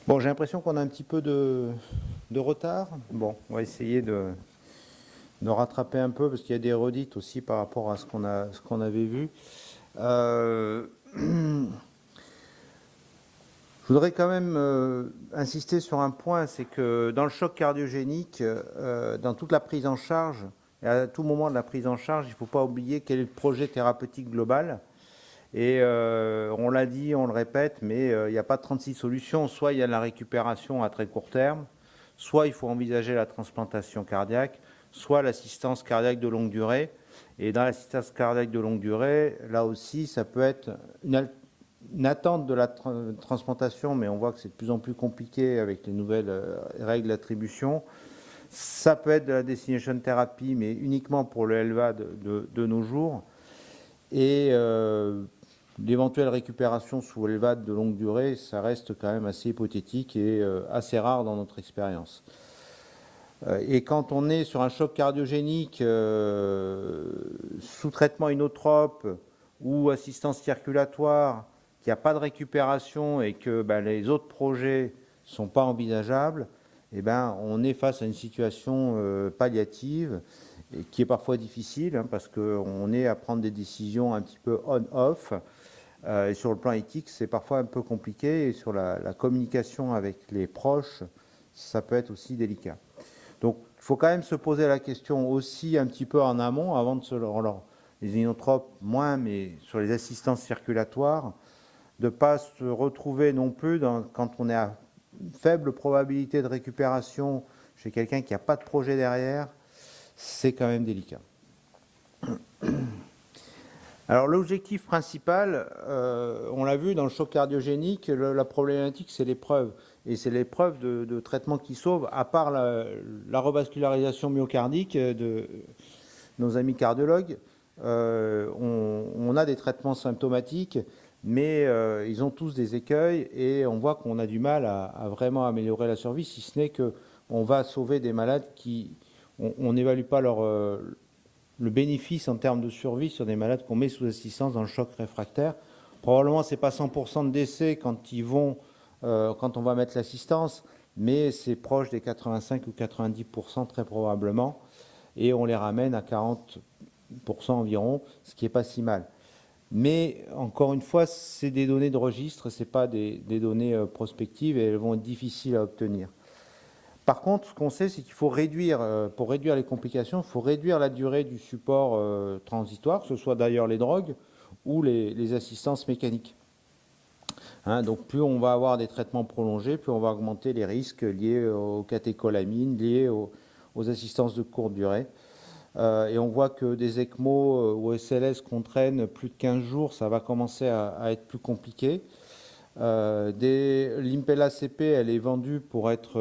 Bon, j'ai l'impression qu'on a un petit peu de retard. Bon, on va essayer de rattraper un peu parce qu'il y a des redites aussi par rapport à ce qu'on avait vu. Je voudrais quand même insister sur un point, c'est que dans le choc cardiogénique, dans toute la prise en charge, et à tout moment de la prise en charge, il ne faut pas oublier quel est le projet thérapeutique global. Et on l'a dit, on le répète, mais il n'y a pas 36 solutions. Soit il y a la récupération à très court terme, soit il faut envisager la transplantation cardiaque, soit l'assistance cardiaque de longue durée. Et dans l'assistance cardiaque de longue durée, là aussi, ça peut être une attente de la transplantation, mais on voit que c'est de plus en plus compliqué avec les nouvelles règles d'attribution. Ça peut être de la destination therapy, mais uniquement pour le LVAD de nos jours. Et l'éventuelle récupération sous LVAD de longue durée, ça reste quand même assez hypothétique et assez rare dans notre expérience. Et quand on est sur un choc cardiogénique sous traitement inotrope ou assistance circulatoire, qu'il n'y a pas de récupération et que les autres projets ne sont pas envisageables, eh on est face à une situation palliative et qui est parfois difficile parce qu'on est à prendre des décisions un petit peu on-off. Et sur le plan éthique, c'est parfois un peu compliqué et sur la communication avec les proches, ça peut être aussi délicat. Donc, il faut quand même se poser la question aussi un petit peu en amont, avant de se les inotropes moins, mais sur les assistances circulatoires, de ne pas se retrouver non plus quand on est à faible probabilité de récupération chez quelqu'un qui n'a pas de projet derrière, c'est quand même délicat. Alors l'objectif principal, on l'a vu dans le choc cardiogénique, la problématique c'est l'épreuve. Et c'est l'épreuve de traitement qui sauve, à part la revascularisation myocardique de nos amis cardiologues. On a des traitements symptomatiques, mais ils ont tous des écueils et on voit qu'on a du mal à vraiment améliorer la survie, si ce n'est qu'on va sauver des malades qui... On n'évalue pas le bénéfice en termes de survie sur des malades qu'on met sous assistance dans le choc réfractaire. Probablement, ce n'est pas 100% de décès quand on va mettre l'assistance, mais c'est proche des 85 ou 90% très probablement, et on les ramène à 40% environ, ce qui n'est pas si mal. Mais encore une fois, c'est des données de registre, ce n'est pas des données prospectives et elles vont être difficiles à obtenir. Par contre, ce qu'on sait, c'est qu'il faut réduire, pour réduire les complications, il faut réduire la durée du support transitoire, que ce soit d'ailleurs les drogues ou les assistances mécaniques. Donc plus on va avoir des traitements prolongés, plus on va augmenter les risques liés aux catécholamines, liés aux assistances de courte durée. Et on voit que des ECMO ou SLS qu'on traîne plus de 15 jours, ça va commencer à être plus compliqué. L'Impella CP, elle est vendue pour être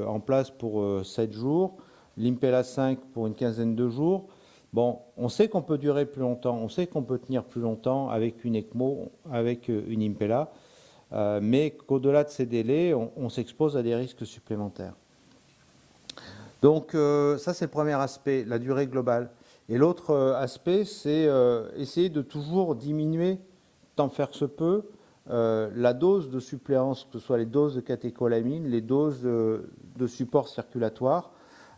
en place pour 7 jours. L'Impella 5 pour une quinzaine de jours. Bon, on sait qu'on peut durer plus longtemps, on sait qu'on peut tenir plus longtemps avec une ECMO, avec une Impella, mais qu'au-delà de ces délais, on s'expose à des risques supplémentaires. Donc ça, c'est le premier aspect, la durée globale. Et l'autre aspect, c'est essayer de toujours diminuer, tant faire se peut, la dose de suppléance, que ce soit les doses de catécholamine, les doses de support circulatoire,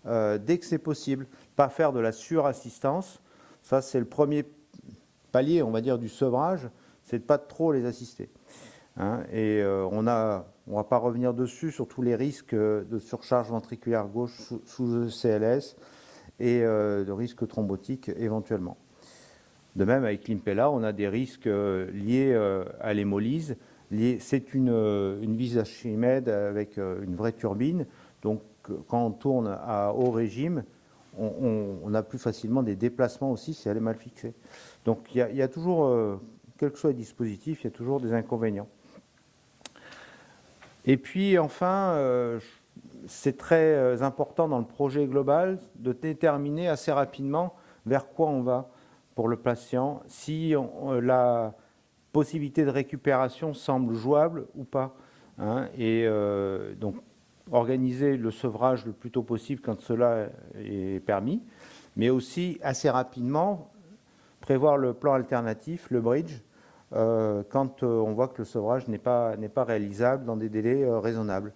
dès que c'est possible. Pas faire de la surassistance. Ça, c'est le premier palier, on va dire, du sevrage, c'est de ne pas trop les assister. Et on ne va pas revenir dessus sur tous les risques de surcharge ventriculaire gauche sous CLS et de risques thrombotiques éventuellement. De même, avec l'Impella, on a des risques liés à l'hémolyse. C'est une vis Archimède avec une vraie turbine. Donc, quand on tourne à haut régime, on a plus facilement des déplacements aussi si elle est mal fixée. Donc, il y a toujours, quel que soit le dispositif, il y a toujours des inconvénients. Et puis, enfin, c'est très important dans le projet global de déterminer assez rapidement vers quoi on va pour le patient, si la possibilité de récupération semble jouable ou pas. Et donc, organiser le sevrage le plus tôt possible quand cela est permis, mais aussi assez rapidement prévoir le plan alternatif, le bridge, quand on voit que le sevrage n'est pas réalisable dans des délais raisonnables.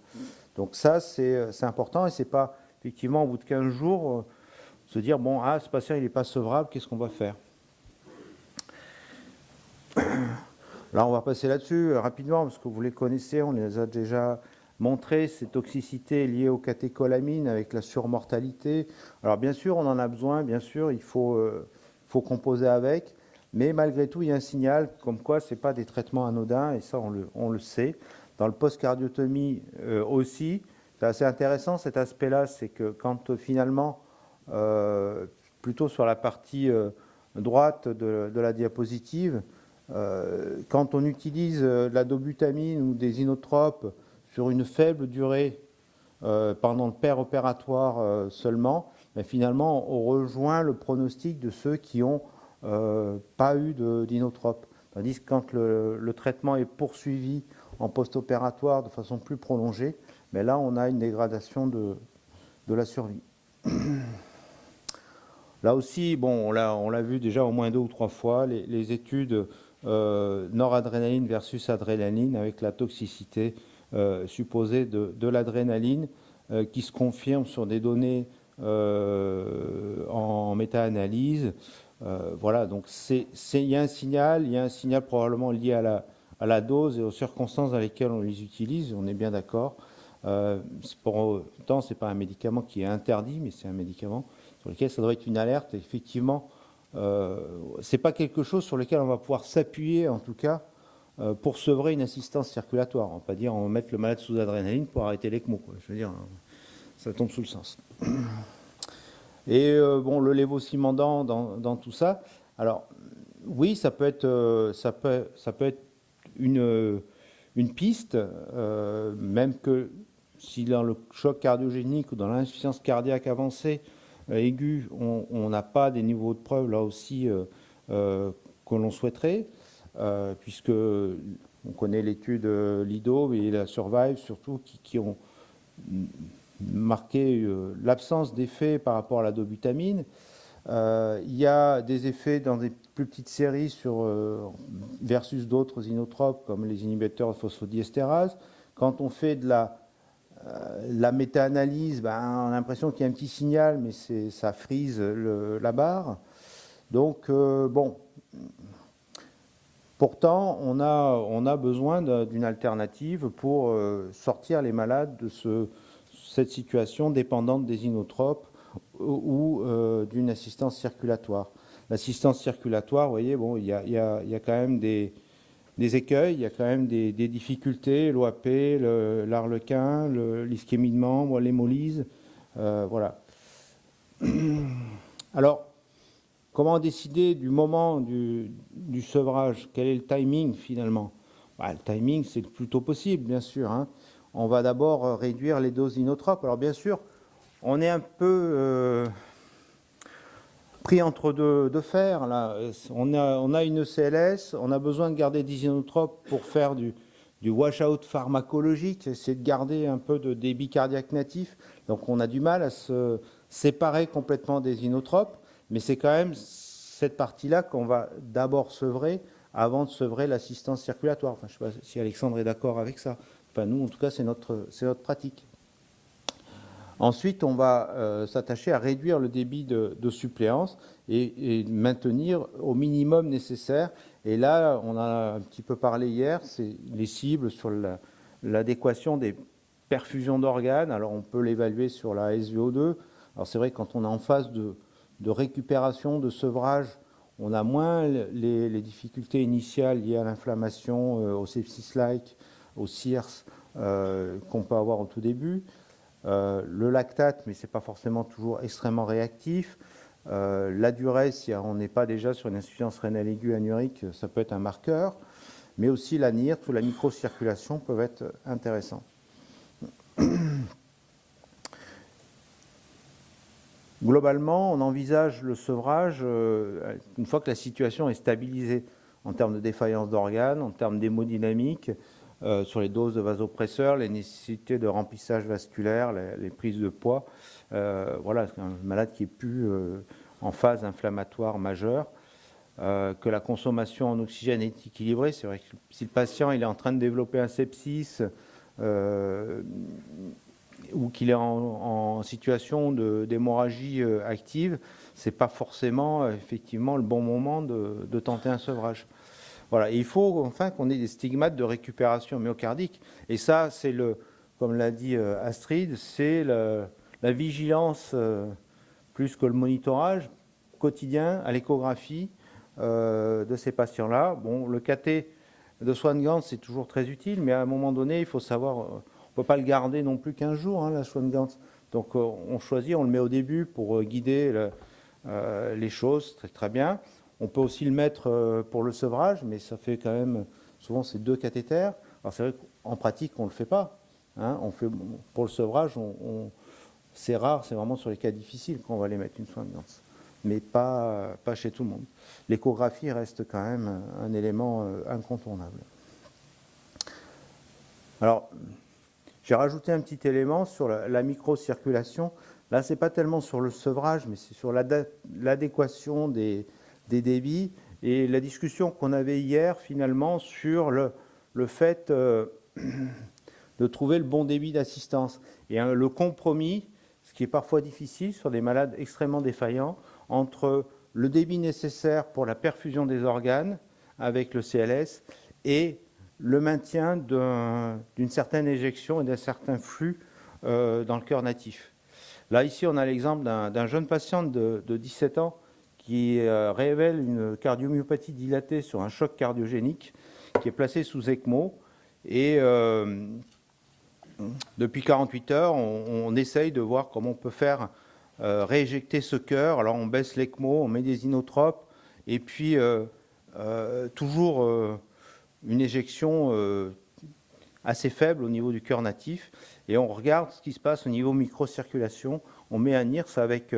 Donc ça, c'est important, et c'est pas effectivement au bout de 15 jours se dire bon, ce patient il n'est pas sevrable, qu'est-ce qu'on va faire? Là, on va passer là-dessus rapidement parce que vous les connaissez, on les a déjà montré, ces toxicités liées aux catécholamines avec la surmortalité. Alors bien sûr, on en a besoin, bien sûr, il faut composer avec, mais malgré tout, il y a un signal comme quoi ce n'est pas des traitements anodins, et ça, on le sait. Dans le post-cardiotomie aussi, c'est assez intéressant cet aspect-là, c'est que quand finalement, plutôt sur la partie droite de la diapositive, quand on utilise de la dobutamine ou des inotropes sur une faible durée pendant le péropératoire seulement, mais finalement on rejoint le pronostic de ceux qui n'ont pas eu d'inotropes. Tandis que quand le traitement est poursuivi en post-opératoire de façon plus prolongée, mais là on a une dégradation de la survie. Là aussi, bon, on l'a vu déjà au moins 2 ou 3 fois, les études noradrénaline versus adrénaline avec la toxicité supposée de l'adrénaline qui se confirme sur des données en méta-analyse. Voilà, donc il y a un signal probablement lié à la dose et aux circonstances dans lesquelles on les utilise, on est bien d'accord. Pour autant, ce n'est pas un médicament qui est interdit, mais c'est un médicament sur lequel ça doit être une alerte. Et effectivement, c'est pas quelque chose sur lequel on va pouvoir s'appuyer, en tout cas, pour sevrer une assistance circulatoire. On va pas dire on va mettre le malade sous adrénaline pour arrêter l'ECMO, quoi. Je veux dire, ça tombe sous le sens. Et bon, le lévocimandant dans tout ça. Alors, oui, ça peut être une piste, même que si dans le choc cardiogénique ou dans l'insuffisance cardiaque avancée aiguë, on n'a pas des niveaux de preuve là aussi que l'on souhaiterait, puisque on connaît l'étude LIDO et la Survive surtout qui ont marqué l'absence d'effet par rapport à la dobutamine. Il y a des effets dans des plus petites séries versus d'autres inotropes comme les inhibiteurs de phosphodiesterase. Quand on fait de la méta-analyse, on a l'impression qu'il y a un petit signal, mais ça frise la barre. Donc, bon, pourtant, on a besoin d'une alternative pour sortir les malades de cette situation dépendante des inotropes ou d'une assistance circulatoire. L'assistance circulatoire, vous voyez, bon, il y a quand même des écueils, il y a quand même des difficultés, l'OAP, l'Arlequin, l'ischémie de membre, l'hémolyse, voilà. Alors, comment décider du moment du sevrage? Quel est le timing finalement? Le timing, c'est le plus tôt possible, bien sûr, hein. On va d'abord réduire les doses inotropes. Alors bien sûr, on est un peu pris entre deux fers. Là. On a une CLS, on a besoin de garder des inotropes pour faire du wash-out pharmacologique, essayer de garder un peu de débit cardiaque natif. Donc on a du mal à se séparer complètement des inotropes, mais c'est quand même cette partie-là qu'on va d'abord sevrer avant de sevrer l'assistance circulatoire. Enfin, je ne sais pas si Alexandre est d'accord avec ça. Enfin, nous, en tout cas, c'est notre pratique. Ensuite, on va s'attacher à réduire le débit de suppléance et maintenir au minimum nécessaire. Et là, on a un petit peu parlé hier, c'est les cibles sur l'adéquation des perfusions d'organes. Alors, on peut l'évaluer sur la SVO2. Alors, c'est vrai que quand on est en phase de récupération, de sevrage, on a moins les difficultés initiales liées à l'inflammation, au sepsis-like, au CIRS qu'on peut avoir au tout début. Le lactate, mais ce n'est pas forcément toujours extrêmement réactif. La durée, si on n'est pas déjà sur une insuffisance rénale aiguë anurique, ça peut être un marqueur. Mais aussi la NIRT ou la microcirculation peuvent être intéressants. Globalement, on envisage le sevrage une fois que la situation est stabilisée en termes de défaillance d'organes, en termes d'hémodynamique, sur les doses de vasopresseurs, les nécessités de remplissage vasculaire, les prises de poids. Voilà, c'est un malade qui est plus en phase inflammatoire majeure. que la consommation en oxygène est équilibrée. C'est vrai que si le patient il est en train de développer un sepsis ou qu'il est en situation d'hémorragie active, c'est pas forcément effectivement le bon moment de tenter un sevrage. Voilà. Et il faut enfin qu'on ait des stigmates de récupération myocardique. Et ça, c'est comme l'a dit Astrid, c'est la vigilance plus que le monitorage quotidien à l'échographie de ces patients-là. Bon, le cathé de Swan-Ganz, c'est toujours très utile, mais à un moment donné, il faut savoir, on ne peut pas le garder non plus 15 jours, la Swan-Ganz. Donc on choisit, on le met au début pour guider les choses, très, très bien. On peut aussi le mettre pour le sevrage, mais ça fait quand même, souvent c'est 2 cathéters. Alors c'est vrai qu'en pratique, on ne le fait pas. On fait, pour le sevrage, c'est rare, c'est vraiment sur les cas difficiles qu'on va les mettre une Swan-Ganz, mais pas chez tout le monde. L'échographie reste quand même un élément incontournable. Alors, j'ai rajouté un petit élément sur la microcirculation. Là, ce n'est pas tellement sur le sevrage, mais c'est sur l'adéquation des débits et la discussion qu'on avait hier, finalement, sur le fait de trouver le bon débit d'assistance. Et le compromis, ce qui est parfois difficile sur des malades extrêmement défaillants, entre le débit nécessaire pour la perfusion des organes avec le CLS et le maintien d'une certaine éjection et d'un certain flux dans le cœur natif. Là, ici, on a l'exemple d'un jeune patient de 17 ans qui révèle une cardiomyopathie dilatée sur un choc cardiogénique, qui est placé sous ECMO. Et depuis 48 heures, on essaye de voir comment on peut faire rééjecter ce cœur. Alors on baisse l'ECMO, on met des inotropes, et puis toujours une éjection assez faible au niveau du cœur natif. Et on regarde ce qui se passe au niveau microcirculation. On met un IRS avec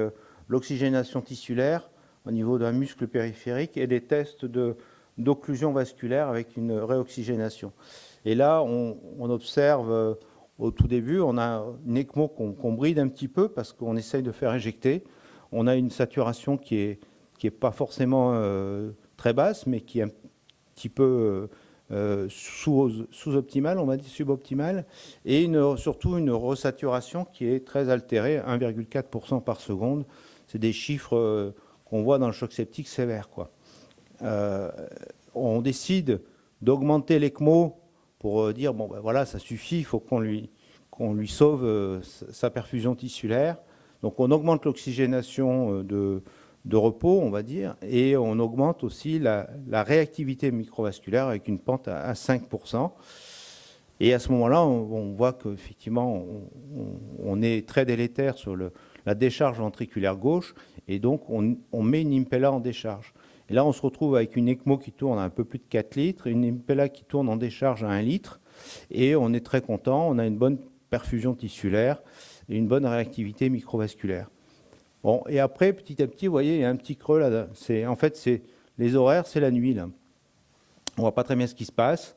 l'oxygénation tissulaire au niveau d'un muscle périphérique et des tests d'occlusion vasculaire avec une réoxygénation. Et là, on observe au tout début, on a une ECMO qu'on bride un petit peu parce qu'on essaye de faire éjecter. On a une saturation qui est pas forcément très basse, mais qui est un petit peu sous-optimale, on va dire suboptimale, et surtout une resaturation qui est très altérée, 1,4% par seconde. C'est des chiffres qu'on voit dans le choc septique sévère, quoi. On décide d'augmenter l'ECMO pour dire, bon, ben voilà, ça suffit, il faut qu'on lui sauve sa perfusion tissulaire. Donc on augmente l'oxygénation de repos, on va dire, et on augmente aussi la réactivité microvasculaire avec une pente à 5%. Et à ce moment-là, on voit qu'effectivement, on est très délétère sur la décharge ventriculaire gauche, et donc on met une Impella en décharge. Et là, on se retrouve avec une ECMO qui tourne à un peu plus de 4 litres, une Impella qui tourne en décharge à 1 litre, et on est très content, on a une bonne perfusion tissulaire et une bonne réactivité microvasculaire. Bon, et après, petit à petit, vous voyez, il y a un petit creux là. En fait, c'est les horaires, c'est la nuit, là. On ne voit pas très bien ce qui se passe.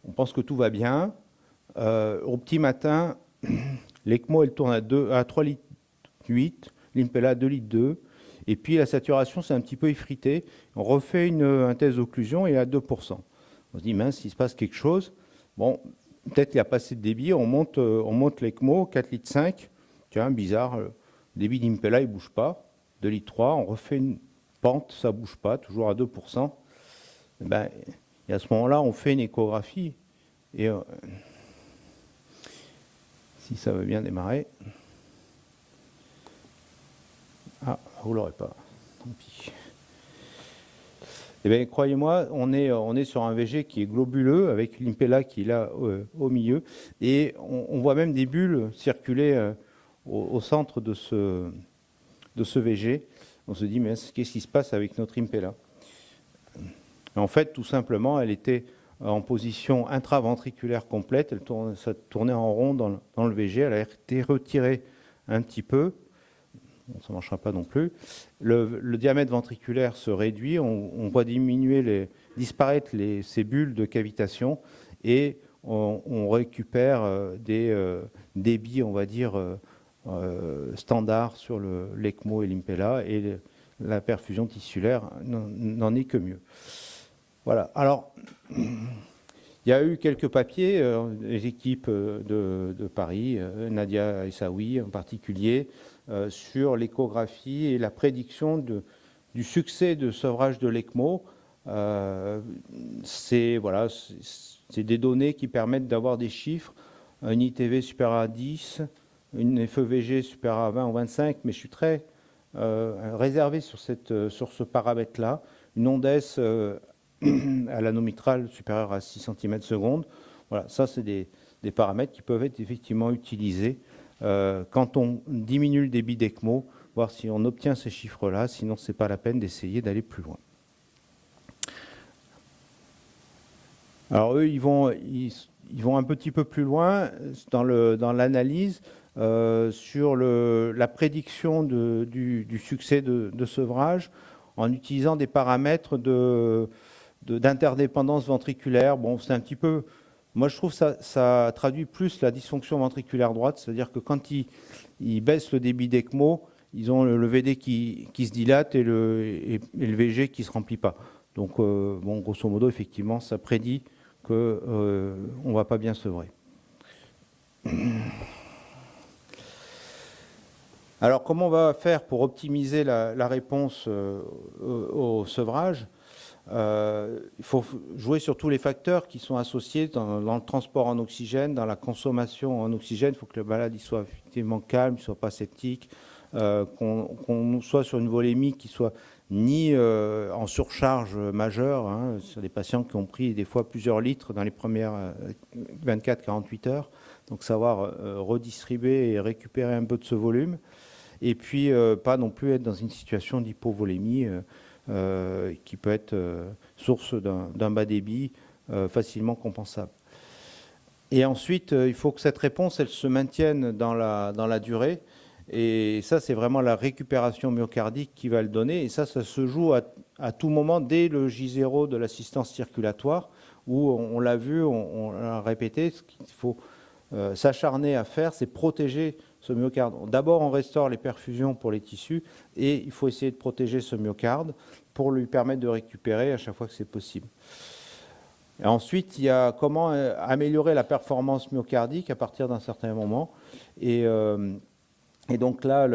On pense que tout va bien. Au petit matin, l'ECMO, elle tourne à 3 litres 8, l'Impella à 2 litres 2. Et puis la saturation, c'est un petit peu effrité. On refait un test d'occlusion et à 2%. On se dit, mince, il se passe quelque chose. Bon, peut-être qu'il n'y a pas assez de débit. On monte l'ECMO, 4 litres 5. Tiens, bizarre, le débit d'Impella, il ne bouge pas. 2 litres 3, on refait une pente, ça ne bouge pas, toujours à 2%. Et à ce moment-là, on fait une échographie. Et si ça veut bien démarrer. Ah, vous ne l'aurez pas. Tant pis. Eh bien, croyez-moi, on est sur un VG qui est globuleux, avec l'Impella qui est là au milieu. Et on voit même des bulles circuler au centre de ce VG. On se dit, mais qu'est-ce qui se passe avec notre Impella? En fait, tout simplement, elle était en position intraventriculaire complète. Ça tournait en rond dans le VG. Elle a été retirée un petit peu. Bon, ça ne marchera pas non plus. Le diamètre ventriculaire se réduit. On voit disparaître ces bulles de cavitation et on récupère des débits, on va dire, standards sur l'ECMO et l'Impella. Et la perfusion tissulaire n'en est que mieux. Voilà. Alors, il y a eu quelques papiers, les équipes de Paris, Nadia Essaoui en particulier, sur l'échographie et la prédiction du succès de sevrage de l'ECMO. C'est des données qui permettent d'avoir des chiffres, un ITV supérieur à 10, une FEVG supérieure à 20 ou 25, mais je suis très réservé sur ce paramètre-là. Une onde-S à l'anneau mitral supérieur à 6 cm/s. Voilà, ça c'est des paramètres qui peuvent être effectivement utilisés quand on diminue le débit d'ECMO, voir si on obtient ces chiffres-là, sinon ce n'est pas la peine d'essayer d'aller plus loin. Alors eux, ils vont un petit peu plus loin dans l'analyse sur la prédiction du succès de sevrage en utilisant des paramètres d'interdépendance ventriculaire. Bon, c'est un petit peu... Moi, je trouve que ça traduit plus la dysfonction ventriculaire droite, c'est-à-dire que quand ils baissent le débit d'ECMO, ils ont le VD qui se dilate et le VG qui ne se remplit pas. Donc, bon, grosso modo, effectivement, ça prédit qu'on ne va pas bien sevrer. Alors, comment on va faire pour optimiser la réponse au sevrage ? Il faut jouer sur tous les facteurs qui sont associés dans le transport en oxygène, dans la consommation en oxygène. Il faut que le malade soit effectivement calme, ne soit pas septique, qu'on soit sur une volémie qui soit ni en surcharge majeure, hein, sur des patients qui ont pris des fois plusieurs litres dans les premières 24-48 heures. Donc savoir redistribuer et récupérer un peu de ce volume. Et puis pas non plus être dans une situation d'hypovolémie qui peut être source d'un bas débit facilement compensable. Et ensuite, il faut que cette réponse, elle se maintienne dans la durée. Et ça, c'est vraiment la récupération myocardique qui va le donner. Et ça se joue à tout moment dès le J0 de l'assistance circulatoire, où on l'a vu, on l'a répété, ce qu'il faut s'acharner à faire, c'est protéger ce myocarde. D'abord, on restaure les perfusions pour les tissus et il faut essayer de protéger ce myocarde pour lui permettre de récupérer à chaque fois que c'est possible. Et ensuite, il y a comment améliorer la performance myocardique à partir d'un certain moment. Et donc là,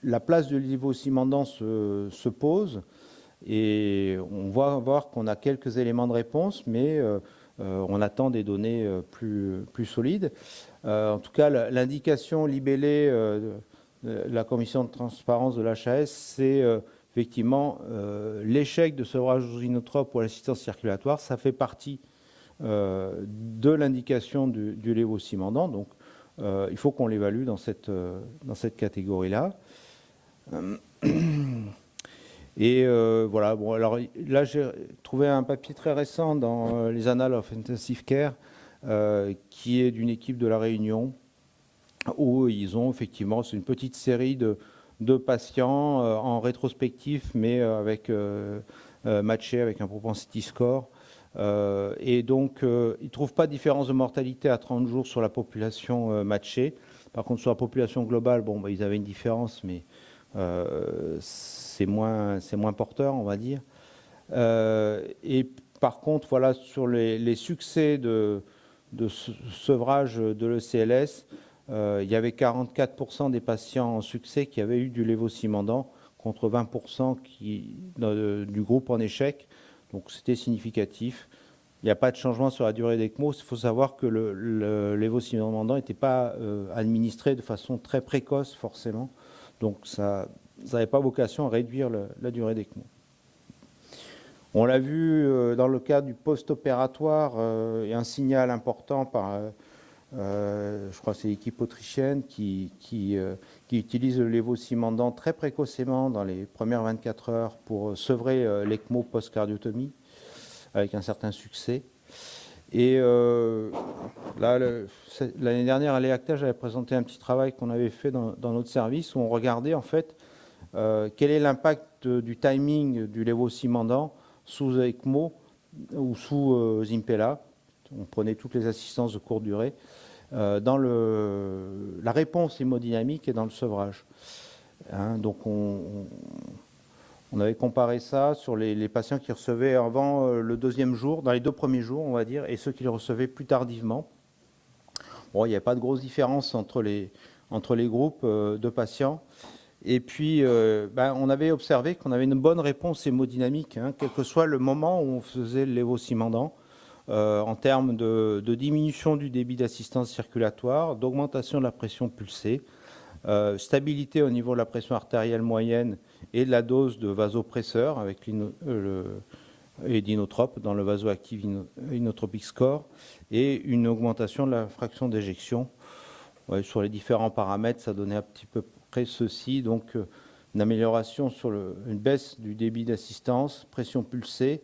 la place de lévoscimandant se pose et on va voir qu'on a quelques éléments de réponse, mais on attend des données plus solides. En tout cas, l'indication libellée de la commission de transparence de l'HAS, c'est effectivement l'échec de sevrage inotrope pour l'assistance circulatoire. Ça fait partie de l'indication du lévoscimandant. Donc, il faut qu'on l'évalue dans cette catégorie-là. Et voilà, bon, alors là, j'ai trouvé un papier très récent dans les Annals of Intensive Care qui est d'une équipe de La Réunion où ils ont effectivement, c'est une petite série de patients en rétrospectif, mais avec matché avec un propensity score. Et donc, ils ne trouvent pas de différence de mortalité à 30 jours sur la population matchée. Par contre, sur la population globale, bon, ils avaient une différence, mais c'est moins porteur, on va dire. Et par contre, voilà, sur les succès de sevrage de l'ECLS, il y avait 44% des patients en succès qui avaient eu du lévoscimandant contre 20% du groupe en échec. Donc c'était significatif. Il n'y a pas de changement sur la durée d'ECMO. Il faut savoir que le lévoscimandant n'était pas administré de façon très précoce forcément. Donc ça n'avait pas vocation à réduire la durée d'ECMO. On l'a vu dans le cas du post-opératoire, il y a un signal important par, je crois que c'est l'équipe autrichienne qui utilise le lévoscimandant très précocement dans les premières 24 heures pour sevrer l'ECMO post-cardiotomie avec un certain succès. Et là, l'année dernière à l'EACTA, j'avais présenté un petit travail qu'on avait fait dans notre service où on regardait en fait quel est l'impact du timing du lévoscimandant sous ECMO ou sous Impella. On prenait toutes les assistances de courte durée dans la réponse hémodynamique et dans le sevrage. Hein, donc on avait comparé ça sur les patients qui recevaient avant le deuxième jour, dans les 2 premiers jours, on va dire, et ceux qui le recevaient plus tardivement. Bon, il n'y a pas de grosse différence entre les groupes de patients. Et puis, on avait observé qu'on avait une bonne réponse hémodynamique, hein, quel que soit le moment où on faisait le lévossimandant, en termes de diminution du débit d'assistance circulatoire, d'augmentation de la pression pulsée, stabilité au niveau de la pression artérielle moyenne et de la dose de vasopresseur avec et d'inotrope dans le vasoactive inotropic score, et une augmentation de la fraction d'éjection. Ouais, sur les différents paramètres, ça donnait un petit peu près ceci, donc une amélioration sur une baisse du débit d'assistance, pression pulsée,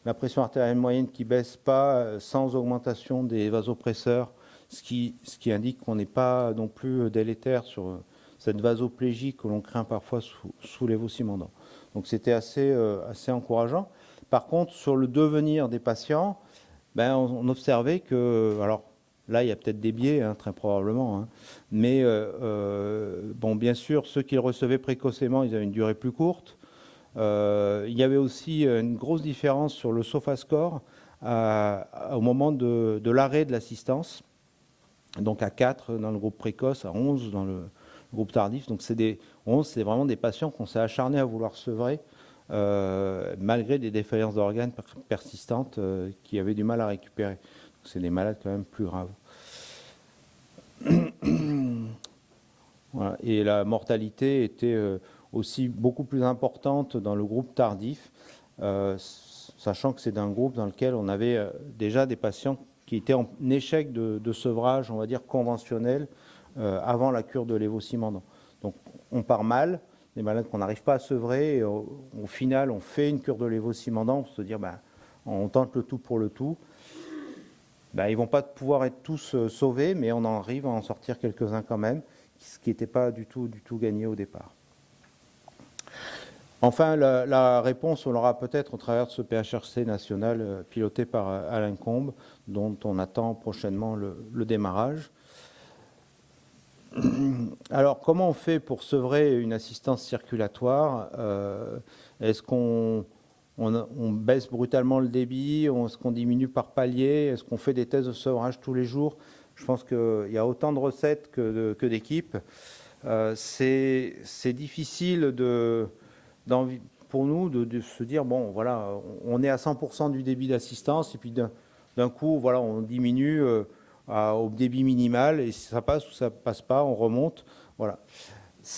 la pression artérielle moyenne qui ne baisse pas sans augmentation des vasopresseurs, ce qui indique qu'on n'est pas non plus délétère sur cette vasoplégie que l'on craint parfois sous lévossimandant. Donc c'était assez encourageant. Par contre, sur le devenir des patients, on observait que, alors là, il y a peut-être des biais, hein, très probablement, hein, mais bien sûr, ceux qui le recevaient précocement, ils avaient une durée plus courte. Il y avait aussi une grosse différence sur le SOFA-score au moment de l'arrêt de l'assistance, donc à 4 dans le groupe précoce, à 11 dans le groupe tardif. Donc 11, c'est vraiment des patients qu'on s'est acharné à vouloir sevrer, malgré des défaillances d'organes persistantes qui avaient du mal à récupérer. C'est des malades quand même plus graves. Voilà. Et la mortalité était aussi beaucoup plus importante dans le groupe tardif, sachant que c'est un groupe dans lequel on avait déjà des patients qui étaient en échec de sevrage, on va dire, conventionnel, avant la cure de lévossimandant. Donc on part mal, des malades qu'on n'arrive pas à sevrer, et au final on fait une cure de lévossimandant pour se dire on tente le tout pour le tout. Ils ne vont pas pouvoir être tous sauvés, mais on arrive à en sortir quelques-uns quand même, ce qui n'était pas du tout gagné au départ. Enfin, la réponse, on l'aura peut-être au travers de ce PHRC national piloté par Alain Combes, dont on attend prochainement le démarrage. Alors, comment on fait pour sevrer une assistance circulatoire? Est-ce qu'on baisse brutalement le débit? Est-ce qu'on diminue par palier? Est-ce qu'on fait des tests de sevrage tous les jours? Je pense qu'il y a autant de recettes que d'équipes. C'est difficile pour nous de se dire, bon, voilà, on est à 100% du débit d'assistance, et puis d'un coup, voilà, on diminue au débit minimal, et si ça passe ou ça passe pas, on remonte. Voilà.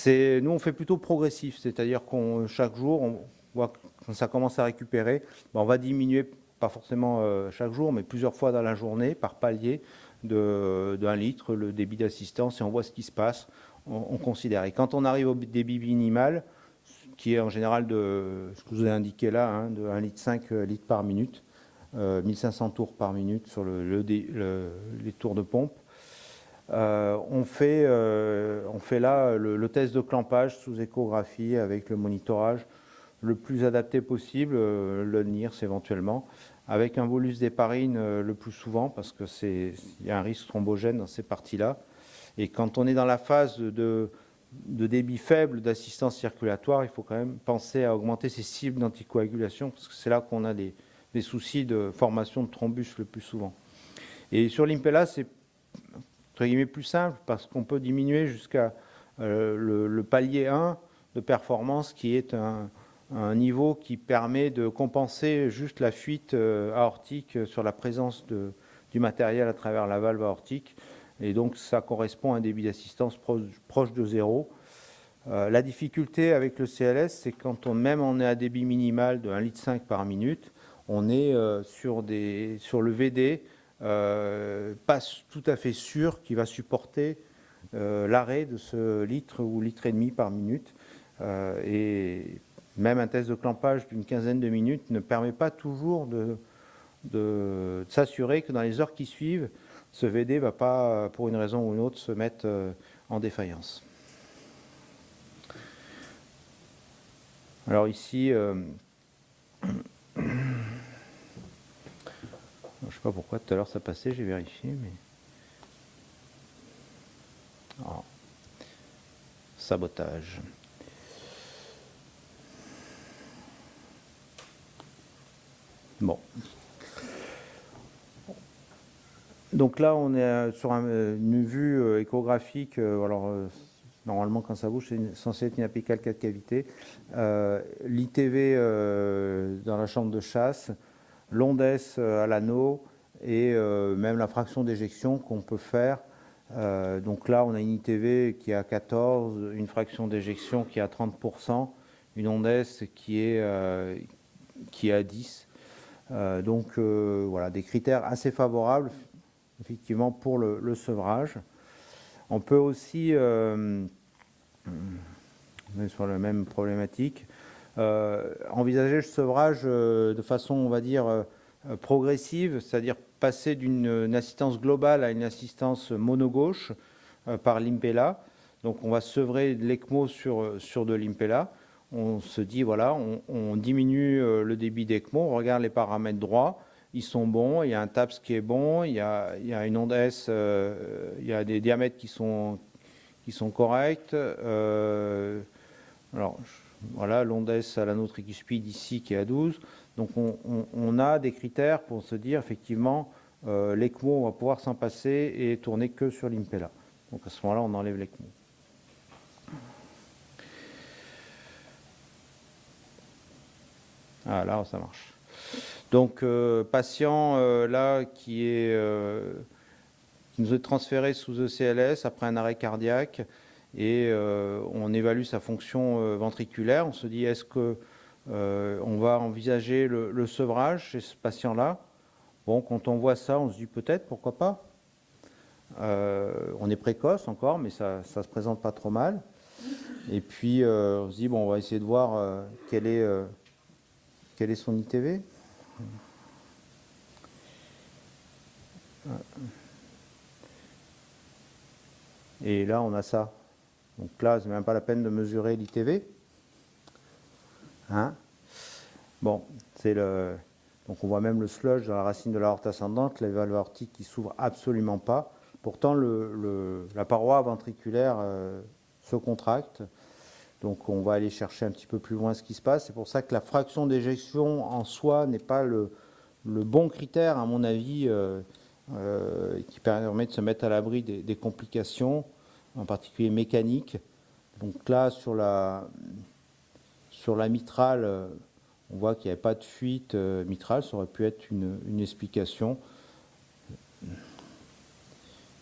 Nous, on fait plutôt progressif, c'est-à-dire qu'on chaque jour, on voit quand ça commence à récupérer, on va diminuer, pas forcément chaque jour, mais plusieurs fois dans la journée, par palier de 1 litre, le débit d'assistance, et on voit ce qui se passe, on considère. Et quand on arrive au débit minimal, qui est en général de ce que je vous ai indiqué là, hein, de 1,5 litre par minute, 1500 tours par minute sur les tours de pompe. On fait là le test de clampage sous échographie avec le monitorage le plus adapté possible, le NIRS éventuellement, avec un bolus d'héparine le plus souvent, parce qu'il y a un risque thrombogène dans ces parties-là. Et quand on est dans la phase de débit faible d'assistance circulatoire, il faut quand même penser à augmenter ces cibles d'anticoagulation, parce que c'est là qu'on a des soucis de formation de thrombus le plus souvent. Et sur l'Impella, c'est entre guillemets plus simple, parce qu'on peut diminuer jusqu'à le palier 1 de performance, qui est un niveau qui permet de compenser juste la fuite aortique sur la présence du matériel à travers la valve aortique. Et donc, ça correspond à un débit d'assistance proche de 0. La difficulté avec le CLS, c'est quand même on est à débit minimal de 1,5 litre par minute, on est sur le VD, pas tout à fait sûr qu'il va supporter l'arrêt de ce litre ou litre et demi par minute. Et même un test de clampage d'une quinzaine de minutes ne permet pas toujours de s'assurer que dans les heures qui suivent, ce VD ne va pas, pour une raison ou une autre, se mettre en défaillance. Alors ici, je ne sais pas pourquoi tout à l'heure ça passait, j'ai vérifié, mais... Oh. Sabotage. Donc là, on est sur une vue échographique. Normalement, quand ça bouge, c'est censé être une apicale 4 cavités. L'ITV dans la chambre de chasse, l'onde S à l'anneau et même la fraction d'éjection qu'on peut faire. Donc là, on a une ITV qui est à 14, une fraction d'éjection qui est à 30%, une onde S qui est à 10. Voilà, des critères assez favorables effectivement pour le sevrage. On peut aussi, sur la même problématique, envisager le sevrage de façon, on va dire, progressive, c'est-à-dire passer d'une assistance globale à une assistance monogauche par l'Impella. Donc on va sevrer de l'ECMO sur de l'Impella. On se dit, voilà, on diminue le débit d'ECMO, on regarde les paramètres droits, ils sont bons, il y a un TAPS qui est bon, il y a une onde S, il y a des diamètres qui sont corrects. Alors, voilà, l'onde S à l'anneau tricuspide ici qui est à 12. Donc on a des critères pour se dire, effectivement, l'ECMO, on va pouvoir s'en passer et tourner que sur l'Impella. Donc à ce moment-là, on enlève l'ECMO. Ah, là, ça marche. Donc, patient là qui nous est transféré sous ECLS après un arrêt cardiaque et on évalue sa fonction ventriculaire. On se dit, est-ce que on va envisager le sevrage chez ce patient-là? Bon, quand on voit ça, on se dit peut-être, pourquoi pas. On est précoce encore, mais ça se présente pas trop mal. Et puis, on se dit, bon, on va essayer de voir quel est son ITV. Et là, on a ça. Donc là, c'est même pas la peine de mesurer l'ITV. Hein? Bon, donc on voit même le sludge dans la racine de l'aorte ascendante, la valve aortique qui s'ouvre absolument pas. Pourtant, la paroi ventriculaire se contracte. Donc on va aller chercher un petit peu plus loin ce qui se passe. C'est pour ça que la fraction d'éjection en soi n'est pas le bon critère, à mon avis, qui permet de se mettre à l'abri des complications, en particulier mécaniques. Donc là, sur la mitrale, on voit qu'il n'y avait pas de fuite mitrale, ça aurait pu être une explication.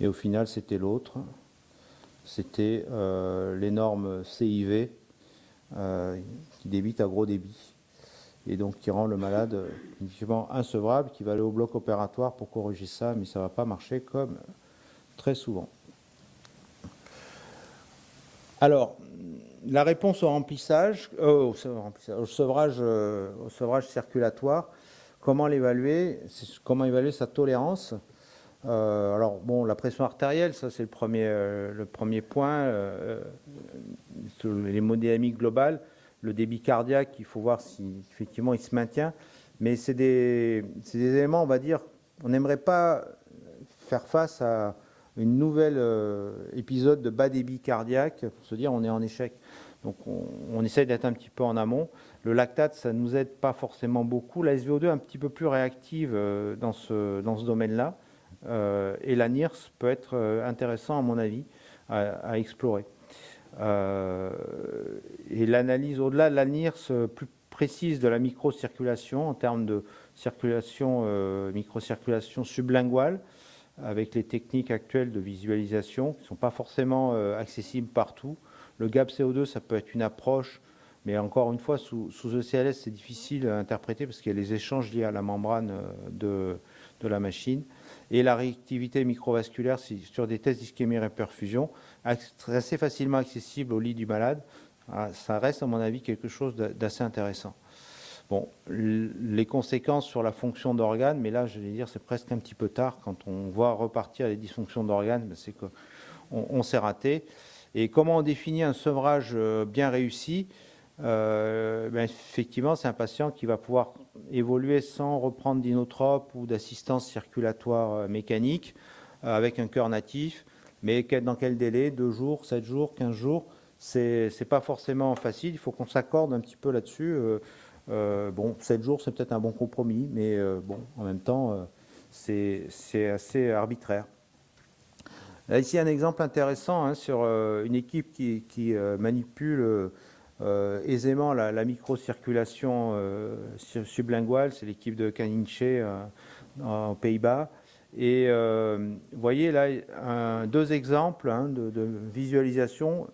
Et au final, c'était l'autre. C'était les normes CIV qui débitent à gros débit. Et donc qui rend le malade effectivement insevrable, qui va aller au bloc opératoire pour corriger ça, mais ça ne va pas marcher comme très souvent. Alors, la réponse au remplissage, au sevrage circulatoire, comment l'évaluer? Comment évaluer sa tolérance? Alors bon, la pression artérielle, ça c'est le premier point, l'hémodynamique globale, le débit cardiaque, il faut voir si effectivement il se maintient, mais c'est des éléments, on va dire, on n'aimerait pas faire face à une nouvelle épisode de bas débit cardiaque pour se dire on est en échec. Donc on essaye d'être un petit peu en amont. Le lactate, ça ne nous aide pas forcément beaucoup. La SVO2 un petit peu plus réactive dans ce domaine-là. Et la NIRS peut être intéressant à mon avis à explorer. Et l'analyse au-delà de la NIRS plus précise de la microcirculation en termes de circulation, microcirculation sublinguale, avec les techniques actuelles de visualisation qui ne sont pas forcément accessibles partout. Le gap CO2, ça peut être une approche, mais encore une fois, sous ECLS, c'est difficile à interpréter parce qu'il y a les échanges liés à la membrane de la machine. Et la réactivité microvasculaire sur des tests d'ischémie-réperfusion, assez facilement accessible au lit du malade. Ça reste, à mon avis, quelque chose d'assez intéressant. Bon, les conséquences sur la fonction d'organes, mais là, je vais dire, c'est presque un petit peu tard. Quand on voit repartir les dysfonctions d'organes, ben c'est qu'on s'est raté. Et comment on définit un sevrage bien réussi? Effectivement, c'est un patient qui va pouvoir évoluer sans reprendre d'inotrope ou d'assistance circulatoire mécanique, avec un cœur natif, mais dans quel délai? 2 jours, 7 jours, 15 jours? C'est pas forcément facile, il faut qu'on s'accorde un petit peu là-dessus. Bon, 7 jours, c'est peut-être un bon compromis, mais bon, en même temps, c'est assez arbitraire. Là, ici, un exemple intéressant sur une équipe qui manipule aisément la microcirculation sublinguale. C'est l'équipe de Kaninche aux Pays-Bas. Et vous voyez là deux exemples de visualisation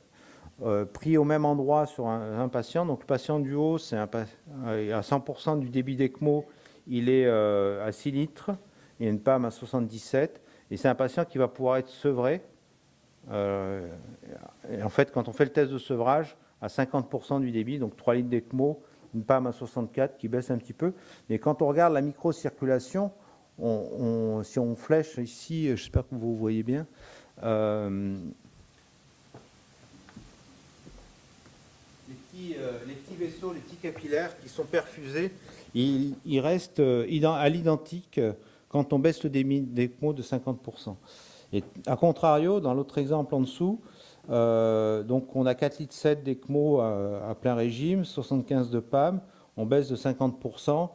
pris au même endroit sur un patient. Donc le patient du haut, c'est à 100% du débit d'ECMO, il est à 6 litres, il y a une PAM à 77, et c'est un patient qui va pouvoir être sevré. Et en fait, quand on fait le test de sevrage, à 50% du débit, donc 3 litres d'ECMO, une PAM à 64 qui baisse un petit peu. Mais quand on regarde la microcirculation, si on flèche ici, j'espère que vous voyez bien, les petits vaisseaux, les petits capillaires qui sont perfusés, ils restent à l'identique quand on baisse le débit d'ECMO de 50%. Et à contrario, dans l'autre exemple en dessous, donc on a 4,7 litres d'ECMO à plein régime, 75 de PAM, on baisse de 50%,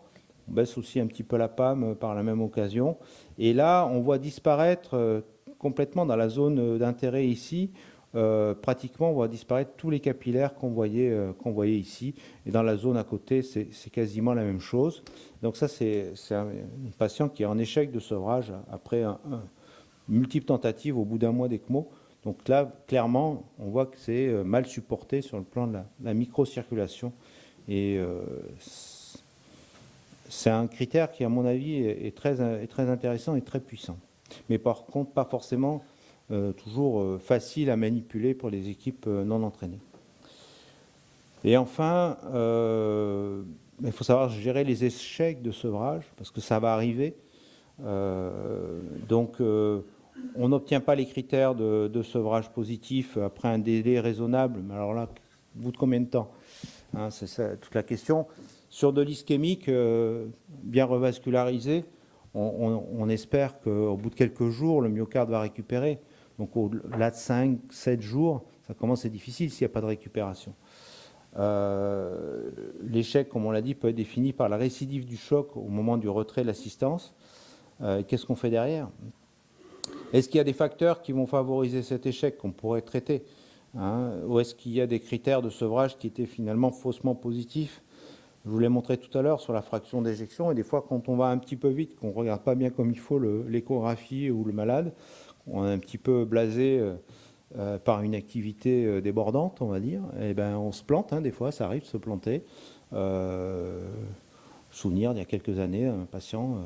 on baisse aussi un petit peu la PAM par la même occasion. Et là, on voit disparaître complètement dans la zone d'intérêt ici, pratiquement on voit disparaître tous les capillaires qu'on voyait ici. Et dans la zone à côté, c'est quasiment la même chose. Donc ça, c'est un patient qui est en échec de sevrage après multiples tentatives au bout d'un mois d'ECMO. Donc là, clairement, on voit que c'est mal supporté sur le plan de la microcirculation. Et c'est un critère qui, à mon avis, est très intéressant et très puissant. Mais par contre, pas forcément toujours facile à manipuler pour les équipes non entraînées. Et enfin, il faut savoir gérer les échecs de sevrage, parce que ça va arriver. Donc, on n'obtient pas les critères de sevrage positif après un délai raisonnable. Mais alors là, au bout de combien de temps, c'est ça toute la question. Sur de l'ischémique bien revascularisé, on espère qu'au bout de quelques jours, le myocarde va récupérer. Donc au-delà de 5-7 jours, ça commence à être difficile s'il n'y a pas de récupération. L'échec, comme on l'a dit, peut être défini par la récidive du choc au moment du retrait de l'assistance. Qu'est-ce qu'on fait derrière ? Est-ce qu'il y a des facteurs qui vont favoriser cet échec qu'on pourrait traiter, ou est-ce qu'il y a des critères de sevrage qui étaient finalement faussement positifs ? Je vous l'ai montré tout à l'heure sur la fraction d'éjection, et des fois quand on va un petit peu vite, qu'on ne regarde pas bien comme il faut l'échographie ou le malade, on est un petit peu blasé par une activité débordante, on va dire, et ben on se plante, des fois ça arrive de se planter. Souvenir d'il y a quelques années, un patient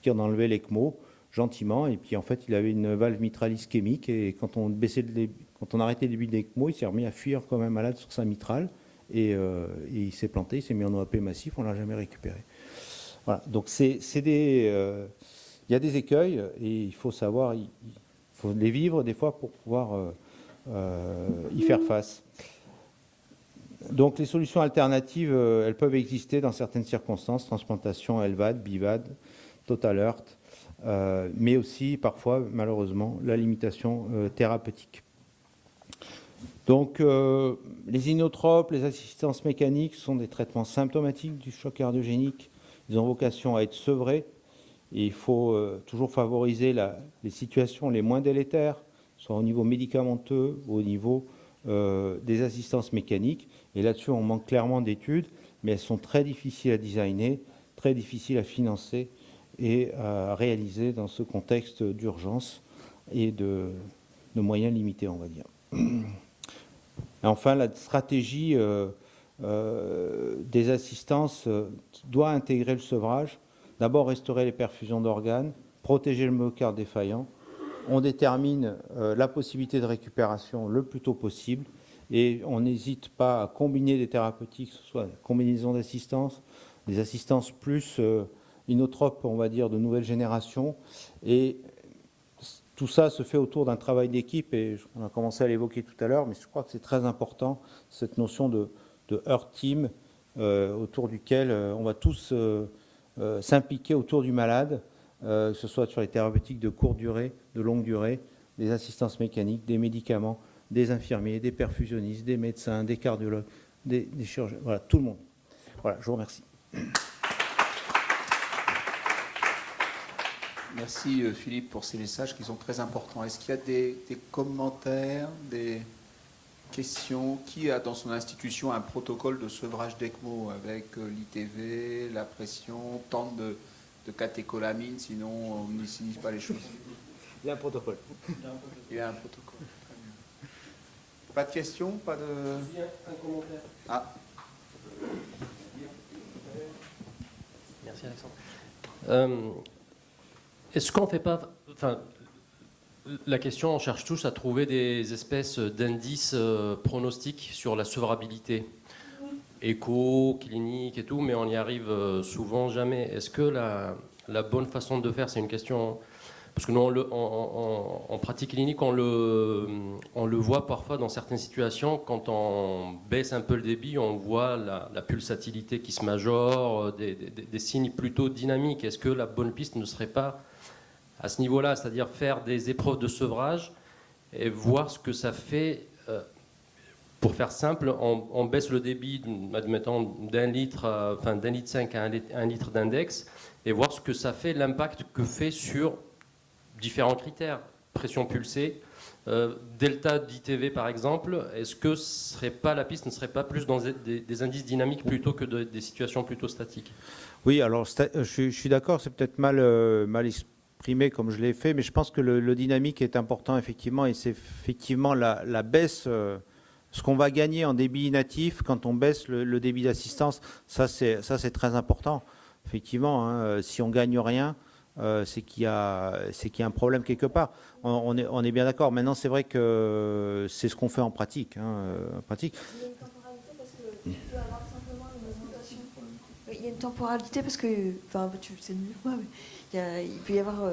qui en enlevait l'ECMO gentiment, et puis en fait il avait une valve mitrale ischémique, et quand on arrêtait le débit de l'ECMO, il s'est remis à fuir comme un malade sur sa mitrale. Et il s'est planté, il s'est mis en OAP massif, on ne l'a jamais récupéré. Voilà, donc il y a des écueils et il faut savoir, il faut les vivre des fois pour pouvoir y faire face. Donc les solutions alternatives, elles peuvent exister dans certaines circonstances, transplantation LVAD, BIVAD, Total Heart, mais aussi parfois, malheureusement, la limitation thérapeutique. Donc, les inotropes, les assistances mécaniques sont des traitements symptomatiques du choc cardiogénique. Ils ont vocation à être sevrés et il faut toujours favoriser les situations les moins délétères, soit au niveau médicamenteux ou au niveau des assistances mécaniques. Et là-dessus, on manque clairement d'études, mais elles sont très difficiles à designer, très difficiles à financer et à réaliser dans ce contexte d'urgence et de moyens limités, on va dire. Et enfin, la stratégie des assistances doit intégrer le sevrage. D'abord, restaurer les perfusions d'organes, protéger le myocarde défaillant. On détermine la possibilité de récupération le plus tôt possible et on n'hésite pas à combiner des thérapeutiques, que ce soit des combinaisons d'assistance, des assistances plus inotropes, on va dire, de nouvelle génération. Et tout ça se fait autour d'un travail d'équipe et on a commencé à l'évoquer tout à l'heure, mais je crois que c'est très important, cette notion de Heart Team autour duquel on va tous s'impliquer autour du malade, que ce soit sur les thérapeutiques de courte durée, de longue durée, des assistances mécaniques, des médicaments, des infirmiers, des perfusionnistes, des médecins, des cardiologues, des chirurgiens, voilà, tout le monde. Voilà, je vous remercie. Merci Philippe pour ces messages qui sont très importants. Est-ce qu'il y a des commentaires, des questions? Qui a dans son institution un protocole de sevrage d'ECMO avec l'ITV, la pression, tant de catécholamine, sinon on n'initie pas les choses? Il y a un protocole. Il y a un protocole. Pas de questions? Pas de... Un commentaire. Ah. Merci Alexandre. Est-ce qu'on ne fait pas... Enfin, la question, on cherche tous à trouver des espèces d'indices pronostiques sur la sevrabilité. Écho, clinique et tout, mais on n'y arrive souvent jamais. Est-ce que la bonne façon de faire, c'est une question... Parce que nous, en pratique clinique, on le voit parfois dans certaines situations. Quand on baisse un peu le débit, on voit la pulsatilité qui se majore, des signes plutôt dynamiques. Est-ce que la bonne piste ne serait pas à ce niveau-là, c'est-à-dire faire des épreuves de sevrage et voir ce que ça fait? Pour faire simple, on baisse le débit, admettons, d'un litre 5 à 1 litre d'index, et voir ce que ça fait, l'impact que fait sur différents critères, pression pulsée, delta d'ITV par exemple. Est-ce que la piste ne serait pas plus dans des indices dynamiques plutôt que des situations plutôt statiques? Oui, alors je suis d'accord, c'est peut-être mal exprimé comme je l'ai fait, mais je pense que le dynamique est important effectivement, et c'est effectivement la baisse, ce qu'on va gagner en débit natif quand on baisse le débit d'assistance, ça c'est très important. Effectivement, hein, si on gagne rien, c'est qu'il y a un problème quelque part. On est bien d'accord. Maintenant, c'est vrai que c'est ce qu'on fait en pratique. En pratique. Il y a une temporalité parce que tu peux avoir simplement une augmentation. Il y a une temporalité parce que, enfin, tu le sais mieux que moi, mais il peut y avoir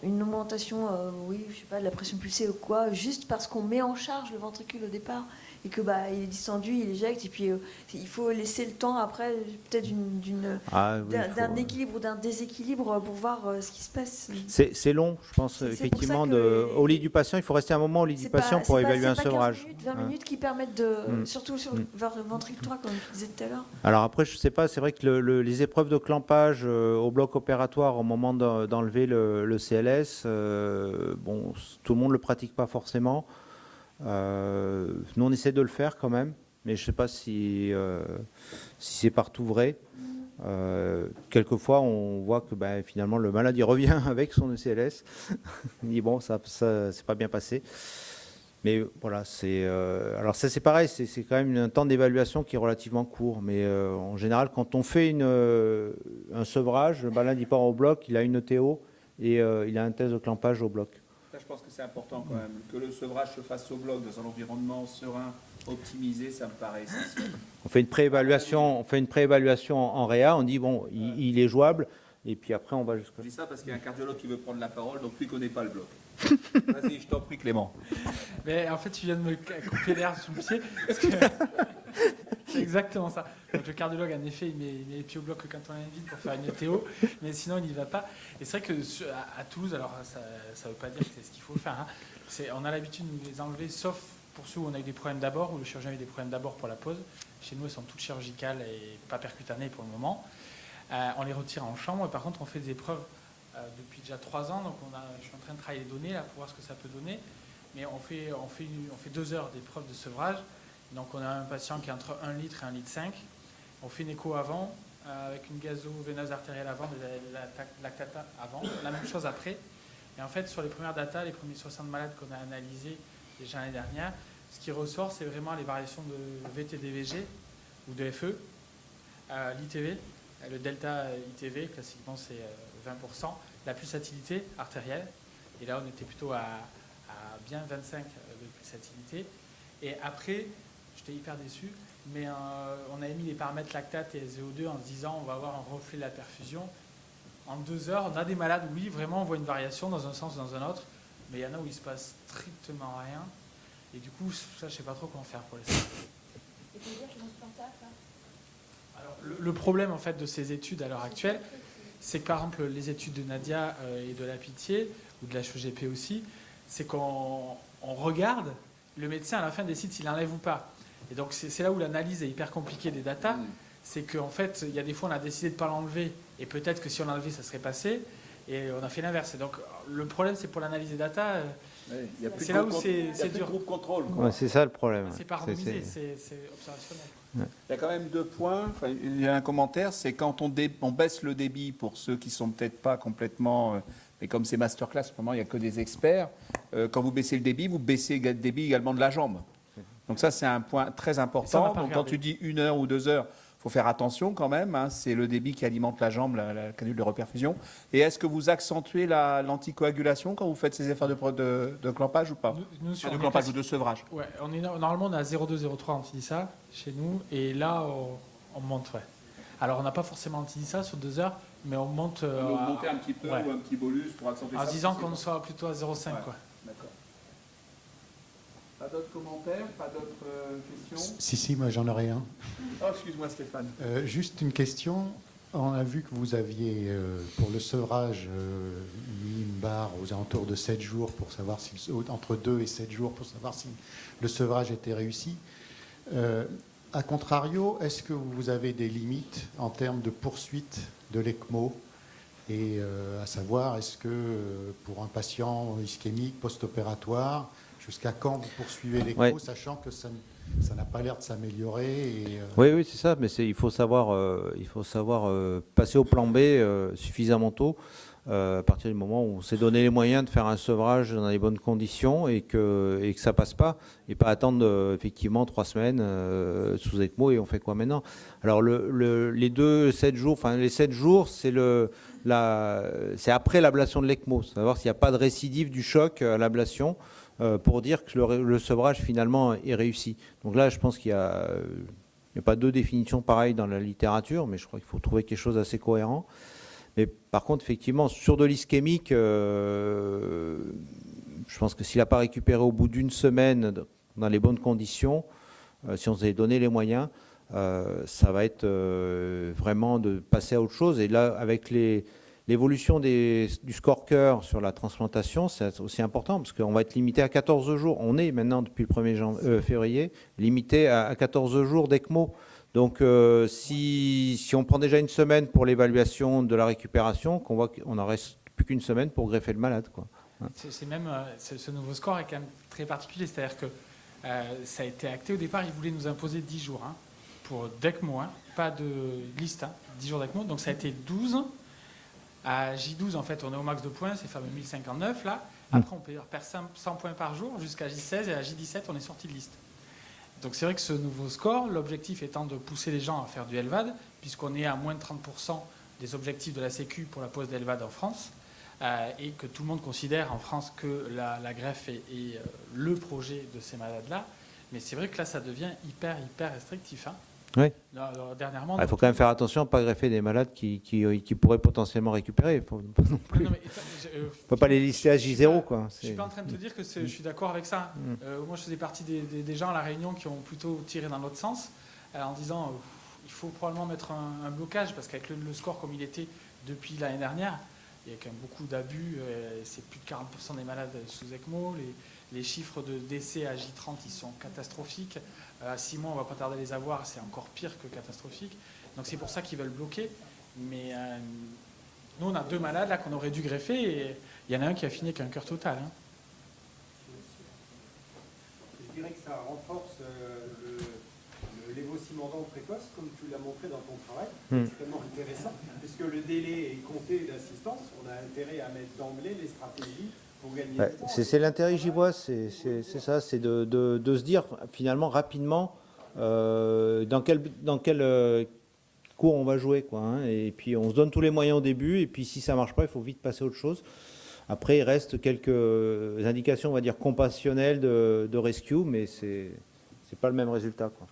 une augmentation, oui, je sais pas, de la pression pulsée ou quoi, juste parce qu'on met en charge le ventricule au départ et que il est distendu, il éjecte, et puis il faut laisser le temps après, peut-être d'un équilibre ou d'un déséquilibre pour voir ce qui se passe. C'est long, je pense, effectivement. Au lit du patient, il faut rester un moment au lit du patient pour évaluer un sevrage. 20 minutes qui permettent de, surtout sur le ventricule 3, comme tu disais tout à l'heure. Alors après, je sais pas, c'est vrai que les épreuves de clampage au bloc opératoire au moment d'enlever le CLS, bon, tout le monde le pratique pas forcément. Nous, on essaie de le faire quand même, mais je ne sais pas si c'est partout vrai. Quelquefois, on voit que finalement, le malade il revient avec son ECLS. Il dit bon, ça c'est pas bien passé. Mais voilà, alors ça c'est pareil, c'est quand même un temps d'évaluation qui est relativement court. Mais en général, quand on fait un sevrage, le malade il part au bloc, il a une ETO et il a un test de clampage au bloc. Ça, je pense que c'est important quand même. Que le sevrage se fasse au bloc dans un environnement serein, optimisé, ça me paraît essentiel. On fait une préévaluation en réa, on dit bon, il est jouable, et puis après on va jusqu'à... Je dis ça parce qu'il y a un cardiologue qui veut prendre la parole, donc lui ne connaît pas le bloc. Vas-y, je t'en prie Clément. Mais en fait, tu viens de me couper l'air sous le pied. C'est exactement ça. Donc, le cardiologue, en effet, il met les pieds au bloc quand on a une vide pour faire une météo, mais sinon, il n'y va pas. Et c'est vrai que à Toulouse, alors ça ne veut pas dire que c'est ce qu'il faut faire. Hein. On a l'habitude de les enlever, sauf pour ceux où on a eu des problèmes d'abord, où le chirurgien a eu des problèmes d'abord pour la pose. Chez nous, elles sont toutes chirurgicales et pas percutanées pour le moment. On les retire en chambre. Par contre, on fait des épreuves depuis déjà 3 ans. Donc, je suis en train de travailler les données là, pour voir ce que ça peut donner. Mais on fait 2 heures d'épreuve de sevrage. Donc on a un patient qui est entre 1 litre et 1 litre 5. On fait une écho avant, avec une gazo-veineuse artérielle avant, de la lactata avant, la même chose après. Et en fait, sur les premières datas, les premiers 60 malades qu'on a analysés déjà l'année dernière, ce qui ressort, c'est vraiment les variations de VT-DVG ou de FE, l'ITV, le delta ITV, classiquement c'est 20%, la pulsatilité artérielle, et là on était plutôt à bien 25 de pulsatilité. Et après, j'étais hyper déçu, mais on a mis les paramètres lactate et SVO2 en se disant on va avoir un reflet de la perfusion. En 2 heures, on a des malades, oui, vraiment, on voit une variation dans un sens ou dans un autre, mais il y en a où il ne se passe strictement rien. Et du coup, ça, je ne sais pas trop comment faire pour les faire. Et tu veux dire qu'ils vont se planter à ça? Alors, le problème, en fait, de ces études à l'heure actuelle, c'est que, par exemple, les études de Nadia et de la Pitié, ou de la HEGP aussi, c'est qu'on regarde, le médecin, à la fin, décide s'il enlève ou pas. Et donc, c'est là où l'analyse est hyper compliquée des datas. C'est qu'en fait, il y a des fois, on a décidé de ne pas l'enlever, et peut-être que si on l'enlevait, ça serait passé. Et on a fait l'inverse. Et donc, le problème, c'est pour l'analyse des data, Il y a plus c'est de là où groupe- c'est il y a plus de dur. groupe contrôle, quoi. Ouais, c'est ça le problème. C'est pas randomisé, c'est observationnel. Il y a quand même 2 points. Enfin, il y a un commentaire, c'est quand on baisse le débit pour ceux qui sont peut-être pas complètement, mais comme c'est masterclass, vraiment il n'y a que des experts. Quand vous baissez le débit, vous baissez le débit également de la jambe. Donc ça c'est un point très Et ça, on important. n'a pas Donc quand regardé. tu dis 1 heure ou 2 heures, faut faire attention quand même. Hein. C'est le débit qui alimente la jambe, la canule de reperfusion. Et est-ce que vous accentuez l'anticoagulation quand vous faites ces efforts de clampage ou pas? Nous, sur De on est clampage presque- ou de sevrage. Ouais, normalement, on est à 0,2, 0,3 anti-DISA chez nous. Et là, on monte, ouais. Alors, on n'a pas forcément anti-DISA sur 2 heures, mais on monte Monter un petit peu ouais. ou un petit bolus pour accentuer en ça. se disant c'est qu'on bon. soit plutôt à 0,5, Ouais. quoi. D'accord. Pas d'autres commentaires, pas d'autres questions? Si, moi j'en aurais un. Oh, excuse-moi Stéphane. Juste une question. On a vu que vous aviez, pour le sevrage, mis une barre aux alentours de 7 jours, pour savoir si, entre 2 et 7 jours, pour savoir si le sevrage était réussi. A contrario, est-ce que vous avez des limites en termes de poursuite de l'ECMO? Et à savoir, est-ce que pour un patient ischémique post-opératoire, jusqu'à quand vous poursuivez l'ECMO, Ouais. sachant que ça n'a pas l'air de s'améliorer et, Oui, c'est ça, mais il faut savoir passer au plan B suffisamment tôt, à partir du moment où on s'est donné les moyens de faire un sevrage dans les bonnes conditions et que ça passe pas, et pas attendre effectivement 3 semaines sous ECMO et on fait quoi maintenant? Alors les 7 jours, enfin les 7 jours, c'est après l'ablation de l'ECMO, savoir s'il n'y a pas de récidive du choc à l'ablation. Pour dire que le sevrage finalement est réussi. Donc là, je pense qu'il n'y a pas 2 définitions pareilles dans la littérature, mais je crois qu'il faut trouver quelque chose d'assez cohérent. Mais par contre, effectivement, sur de l'ischémique, je pense que s'il n'a pas récupéré au bout d'1 semaine dans les bonnes conditions, si on s'est donné les moyens, ça va être vraiment de passer à autre chose. Et là, avec l'évolution du score cœur sur la transplantation, c'est aussi important parce qu'on va être limité à 14 jours. On est maintenant, depuis le 1er février, limité à 14 jours d'ECMO. Donc, si on prend déjà 1 semaine pour l'évaluation de la récupération, qu'on voit qu'on n'en reste plus qu'1 semaine pour greffer le malade, quoi. C'est même, ce nouveau score est quand même très particulier. C'est-à-dire que ça a été acté au départ, ils voulaient nous imposer 10 jours pour d'ECMO, pas de liste, 10 jours d'ECMO. Donc, ça a été 12. À J12, en fait, on est au max de points, ces fameux 1059 là. Après, on perd 100 points par jour jusqu'à J16 et à J17, on est sorti de liste. Donc c'est vrai que ce nouveau score, l'objectif étant de pousser les gens à faire du LVAD, puisqu'on est à moins de 30% des objectifs de la Sécu pour la pose d'LVAD en France, et que tout le monde considère en France que la greffe est le projet de ces malades-là. Mais c'est vrai que là, ça devient hyper restrictif. Oui. Alors, dernièrement, Il faut quand même faire attention à ne pas greffer des malades qui pourraient potentiellement récupérer. Il faut pas non plus. Non, mais, On ne peut pas les lister à J0, quoi. Je ne suis C'est- pas en train de te dire que je suis d'accord avec ça. Moi, je faisais partie des gens à La Réunion qui ont plutôt tiré dans l'autre sens, en disant il faut probablement mettre un blocage, parce qu'avec le score comme il était depuis l'année dernière, il y a quand même beaucoup d'abus. C'est plus de 40% des malades sous ECMO. Les chiffres de décès à J30, ils sont catastrophiques. À 6 mois, on ne va pas tarder à les avoir. C'est encore pire que catastrophique. Donc c'est pour ça qu'ils veulent bloquer. Mais nous, on a 2 malades là qu'on aurait dû greffer. Et il y en a un qui a fini avec un cœur total. Je dirais que ça renforce l'évo-cimentant précoce, comme tu l'as montré dans ton travail. C'est extrêmement intéressant, puisque le délai est compté d'assistance. On a intérêt à mettre d'emblée les stratégies pour gagner Ouais, du temps. c'est l'intérêt, j'y vois, c'est ça, c'est de se dire finalement rapidement dans quel cours on va jouer, quoi, hein, et puis on se donne tous les moyens au début, et puis si ça marche pas, il faut vite passer à autre chose. Après, il reste quelques indications, on va dire, compassionnelles de rescue, mais c'est pas le même résultat, quoi.